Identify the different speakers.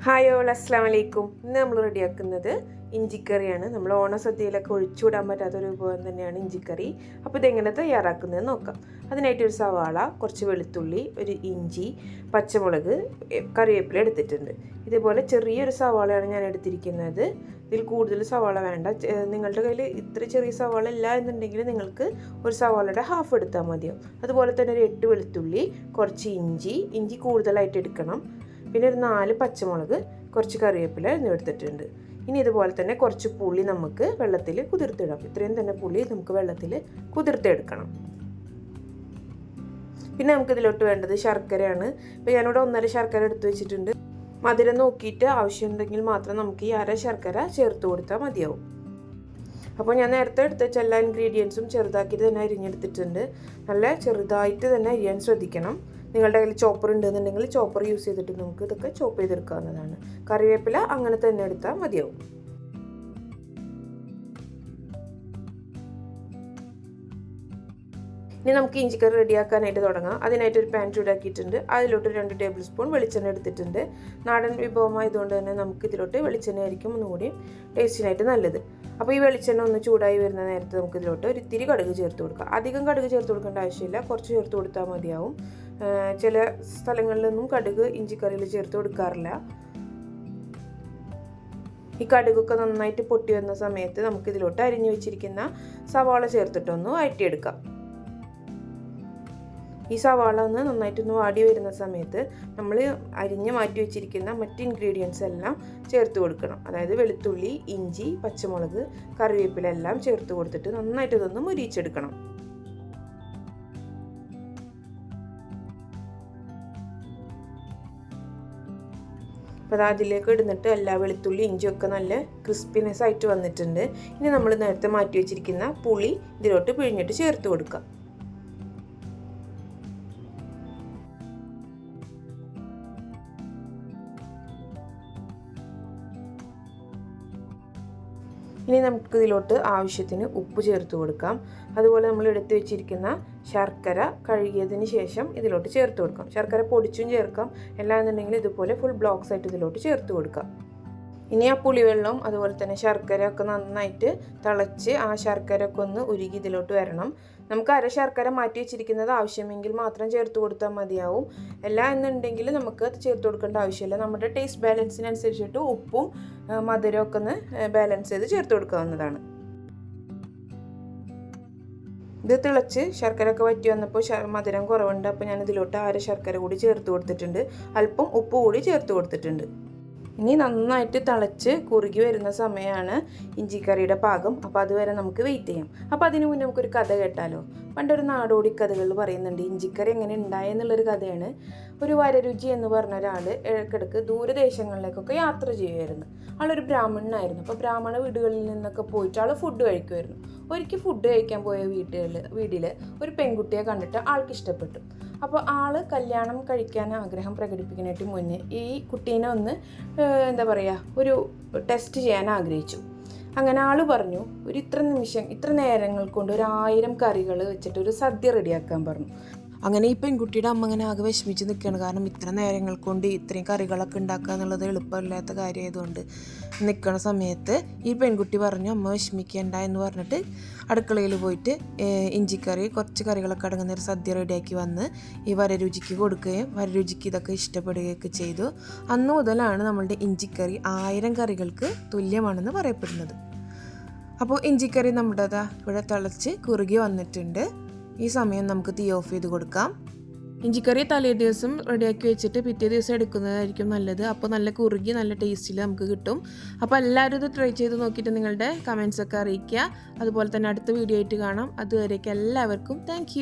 Speaker 1: Hi all, അസ്സലാമു അലൈക്കും. ഇന്ന് നമ്മൾ റെഡിയാക്കുന്നത് ഇഞ്ചിക്കറിയാണ്. നമ്മൾ ഓണസദ്യയിലൊക്കെ ഒഴിച്ചുവിടാൻ പറ്റാത്തൊരു വിഭവം തന്നെയാണ് ഇഞ്ചിക്കറി. അപ്പോൾ ഇതെങ്ങനെ തയ്യാറാക്കുന്നത് നോക്കാം. അതിനായിട്ടൊരു സവാള, കുറച്ച് വെളുത്തുള്ളി, ഒരു ഇഞ്ചി, പച്ചമുളക്, കറിവേപ്പില എടുത്തിട്ടുണ്ട്. ഇതുപോലെ ചെറിയൊരു സവാളയാണ് ഞാൻ എടുത്തിരിക്കുന്നത്. ഇതിൽ കൂടുതൽ സവാള വേണ്ട. നിങ്ങളുടെ കയ്യിൽ ഇത്ര ചെറിയ സവാള ഇല്ല എന്നുണ്ടെങ്കിൽ നിങ്ങൾക്ക് ഒരു സവാളയുടെ ഹാഫ് എടുത്താൽ മതിയാവും. അതുപോലെ തന്നെ ഒരു 8 വെളുത്തുള്ളി, കുറച്ച് ഇഞ്ചി കൂടുതലായിട്ട് എടുക്കണം. പിന്നെ ഒരു 4 പച്ചമുളക്, കുറച്ച് കറിവേപ്പില എന്നിവ എടുത്തിട്ടുണ്ട്. ഇനി ഇതുപോലെ തന്നെ കുറച്ച് പുളി നമുക്ക് വെള്ളത്തിൽ കുതിർത്തിടാം. ഇത്രയും തന്നെ പുളി നമുക്ക് വെള്ളത്തിൽ കുതിർത്തെടുക്കണം. പിന്നെ നമുക്ക് ഇതിലോട്ട് വേണ്ടത് ശർക്കരയാണ്. ഇപ്പോൾ ഞാനിവിടെ 1.5 ശർക്കര എടുത്ത് വെച്ചിട്ടുണ്ട്. മധുരം നോക്കിയിട്ട് ആവശ്യമുണ്ടെങ്കിൽ മാത്രം നമുക്ക് ഈ 1/2 ശർക്കര ചേർത്ത് കൊടുത്താൽ മതിയാവും. അപ്പോൾ ഞാൻ നേരത്തെ എടുത്ത വെച്ച എല്ലാ ഇൻഗ്രീഡിയൻസും ചെറുതാക്കിയിട്ട് തന്നെ അരിഞ്ഞെടുത്തിട്ടുണ്ട്. നല്ല ചെറുതായിട്ട് തന്നെ അരിയാൻ ശ്രദ്ധിക്കണം. നിങ്ങളുടെ കയ്യിൽ ചോപ്പർ ഉണ്ടെന്നുണ്ടെങ്കിൽ ചോപ്പർ യൂസ് ചെയ്തിട്ട് നമുക്ക് ഇതൊക്കെ ചോപ്പ് ചെയ്തെടുക്കാവുന്നതാണ്. കറിവേപ്പില അങ്ങനെ തന്നെ എടുത്താൽ മതിയാവും. ഇനി നമുക്ക് ഇഞ്ചിക്കറി റെഡിയാക്കാനായിട്ട് തുടങ്ങാം. അതിനായിട്ട് ഒരു പാൻ ചൂടാക്കിയിട്ടുണ്ട്. അതിലോട്ട് 2 ടേബിൾ സ്പൂൺ വെളിച്ചെണ്ണ എടുത്തിട്ടുണ്ട്. നാടൻ വിഭവമായതുകൊണ്ട് തന്നെ നമുക്ക് ഇതിലോട്ട് വെളിച്ചെണ്ണ ആയിരിക്കും ഒന്നുകൂടി ടേസ്റ്റിനായിട്ട് നല്ലത്. അപ്പോൾ ഈ വെളിച്ചെണ്ണ ഒന്ന് ചൂടായി വരുന്ന നേരത്ത് നമുക്ക് ഇതിലോട്ട് ഒരു ഇത്തിരി കടുക് ചേർത്ത് കൊടുക്കാം. അധികം കടുക് ചേർത്ത് കൊടുക്കേണ്ട ആവശ്യമില്ല, കുറച്ച് ചേർത്ത് കൊടുത്താൽ മതിയാവും. ചില സ്ഥലങ്ങളിലൊന്നും കടുക് ഇഞ്ചിക്കറിയിൽ ചേർത്ത് കൊടുക്കാറില്ല. ഈ കടുകൊക്കെ നന്നായിട്ട് പൊട്ടി വന്ന സമയത്ത് നമുക്ക് ഇതിലോട്ട് അരിഞ്ഞു വെച്ചിരിക്കുന്ന സവാള ചേർത്തിട്ടൊന്ന് വഴറ്റിയെടുക്കാം. ഈ സവാള ഒന്ന് നന്നായിട്ടൊന്ന് വാടി വരുന്ന സമയത്ത് നമ്മൾ അരിഞ്ഞ് മാറ്റി വെച്ചിരിക്കുന്ന മറ്റ് ഇൻഗ്രീഡിയൻസ് എല്ലാം ചേർത്ത് കൊടുക്കണം. അതായത് വെളുത്തുള്ളി, ഇഞ്ചി, പച്ചമുളക്, കറിവേപ്പില എല്ലാം ചേർത്ത് കൊടുത്തിട്ട് നന്നായിട്ട് ഇതൊന്ന് മുരിച്ചെടുക്കണം. അപ്പോൾ അതിലേക്ക് ഇടുന്നിട്ട് എല്ലാ വെളുത്തുള്ളി ഇഞ്ചിയൊക്കെ നല്ല ക്രിസ്പിനെസ് ആയിട്ട് വന്നിട്ടുണ്ട്. ഇനി നമ്മൾ നേരത്തെ മാറ്റി വെച്ചിരിക്കുന്ന പുളി ഇതിലോട്ട് പിഴിഞ്ഞിട്ട് ചേർത്ത് കൊടുക്കാം. ഇനി നമുക്ക് ഇതിലോട്ട് ആവശ്യത്തിന് ഉപ്പ് ചേർത്ത് കൊടുക്കാം. അതുപോലെ നമ്മൾ എടുത്തു വെച്ചിരിക്കുന്ന ശർക്കര കഴുകിയതിന് ശേഷം ഇതിലോട്ട് ചേർത്ത് കൊടുക്കാം. ശർക്കര പൊടിച്ചും ചേർക്കാം, അല്ലാന്നുണ്ടെങ്കിൽ ഇതുപോലെ ഫുൾ ബ്ലോക്സ് ആയിട്ട് ഇതിലോട്ട് ചേർത്ത് കൊടുക്കാം. ഇനി ആ പുളിവെള്ളവും അതുപോലെ തന്നെ ശർക്കര ഒക്കെ നന്നായിട്ട് തിളച്ച് ആ ശർക്കര ഒക്കെ ഒന്ന് ഉരുകി ഇതിലോട്ട് വരണം. നമുക്ക് 1/2 ശർക്കര മാറ്റി വെച്ചിരിക്കുന്നത് ആവശ്യമെങ്കിൽ മാത്രം ചേർത്ത് കൊടുത്താൽ മതിയാവും. അല്ല എന്നുണ്ടെങ്കിൽ നമുക്ക് അത് ചേർത്ത് കൊടുക്കേണ്ട ആവശ്യമില്ല. നമ്മുടെ ടേസ്റ്റ് ബാലൻസിനനുസരിച്ചിട്ട് ഉപ്പും മധുരവും ഒക്കെ ഒന്ന് ബാലൻസ് ചെയ്ത് ചേർത്ത് കൊടുക്കാവുന്നതാണ്. ഇത് തിളച്ച് ശർക്കര ഒക്കെ വറ്റി വന്നപ്പോൾ മധുരം കുറവുണ്ട്. അപ്പോൾ ഞാൻ ഇതിലോട്ട് 1/2 ശർക്കര കൂടി ചേർത്ത് കൊടുത്തിട്ടുണ്ട്. അല്പം ഉപ്പ് കൂടി ചേർത്ത് കൊടുത്തിട്ടുണ്ട്. ഇനി നന്നായിട്ട് തിളച്ച് കുറുകി വരുന്ന സമയമാണ് ഇഞ്ചിക്കറിയുടെ പാകം. അപ്പോൾ അതുവരെ നമുക്ക് വെയിറ്റ് ചെയ്യാം. അപ്പോൾ അതിന് മുന്നേ നമുക്കൊരു കഥ കേട്ടാലോ. പണ്ടൊരു നാടോടി കഥകൾ പറയുന്നുണ്ട്. ഇഞ്ചിക്കറി എങ്ങനെ ഉണ്ടായെന്നുള്ളൊരു കഥയാണ്. ഒരു വരരുചി എന്ന് പറഞ്ഞ ഒരാൾ ഇടയ്ക്കിടയ്ക്ക് ദൂരദേശങ്ങളിലേക്കൊക്കെ യാത്ര ചെയ്യുമായിരുന്നു. ആളൊരു ബ്രാഹ്മണനായിരുന്നു. അപ്പോൾ ബ്രാഹ്മണ വീടുകളിൽ നിന്നൊക്കെ പോയിട്ട് ആൾ ഫുഡ് കഴിക്കുമായിരുന്നു. ഒരിക്കൽ ഫുഡ് കഴിക്കാൻ പോയ വീട്ടിൽ ഒരു പെൺകുട്ടിയെ കണ്ടിട്ട് ആൾക്ക് ഇഷ്ടപ്പെട്ടു. അപ്പോൾ ആൾ കല്യാണം കഴിക്കാൻ ആഗ്രഹം പ്രകടിപ്പിക്കാനായിട്ട് മുന്നേ ഈ കുട്ടീനെ ഒന്ന് ഒരു ടെസ്റ്റ് ചെയ്യാൻ ആഗ്രഹിച്ചു. അങ്ങനെ ആൾ പറഞ്ഞു, ഇത്ര നേരങ്ങൾ കൊണ്ട് 1000 കറികൾ വെച്ചിട്ട് ഒരു സദ്യ റെഡിയാക്കാൻ പറഞ്ഞു. അങ്ങനെ ഈ പെൺകുട്ടിയുടെ അമ്മ അങ്ങനെ ആകെ വിഷമിച്ച് നിൽക്കുകയാണ്. കാരണം ഇത്ര നേരങ്ങൾ കൊണ്ട് ഇത്രയും കറികളൊക്കെ ഉണ്ടാക്കുക എന്നുള്ളത് എളുപ്പമില്ലാത്ത കാര്യമായതുകൊണ്ട് നിൽക്കുന്ന സമയത്ത് ഈ പെൺകുട്ടി പറഞ്ഞു, അമ്മ വിഷമിക്കേണ്ട എന്ന് പറഞ്ഞിട്ട് അടുക്കളയിൽ പോയിട്ട് ഇഞ്ചിക്കറി, കുറച്ച് കറികളൊക്കെ അടങ്ങുന്ന ഒരു സദ്യ റെഡിയാക്കി വന്ന് ഈ വരരുചിക്ക് കൊടുക്കുകയും വരരുചിക്ക് ഇതൊക്കെ ഇഷ്ടപ്പെടുകയൊക്കെ ചെയ്തു. അന്ന് മുതലാണ് നമ്മളുടെ ഇഞ്ചിക്കറി 1000 കറികൾക്ക് തുല്യമാണെന്ന് പറയപ്പെടുന്നത്. അപ്പോൾ ഇഞ്ചിക്കറി നമ്മുടെ ഇവിടെ തിളച്ച് കുറുകി വന്നിട്ടുണ്ട്. ഈ സമയം നമുക്ക് തീ ഓഫ് ചെയ്ത് കൊടുക്കാം. ഇഞ്ചിക്കറി തലേ ദിവസം റെഡിയാക്കി വെച്ചിട്ട് പിറ്റേ ദിവസം എടുക്കുന്നതായിരിക്കും നല്ലത്. അപ്പോൾ നല്ല കുറുകി നല്ല ടേസ്റ്റിൽ നമുക്ക് കിട്ടും. അപ്പോൾ എല്ലാവരും ഇത് ട്രൈ ചെയ്ത് നോക്കിയിട്ട് നിങ്ങളുടെ കമൻസൊക്കെ അറിയിക്കുക. അതുപോലെ തന്നെ അടുത്ത വീഡിയോ ആയിട്ട് കാണാം. അതുവരേക്കും എല്ലാവർക്കും താങ്ക്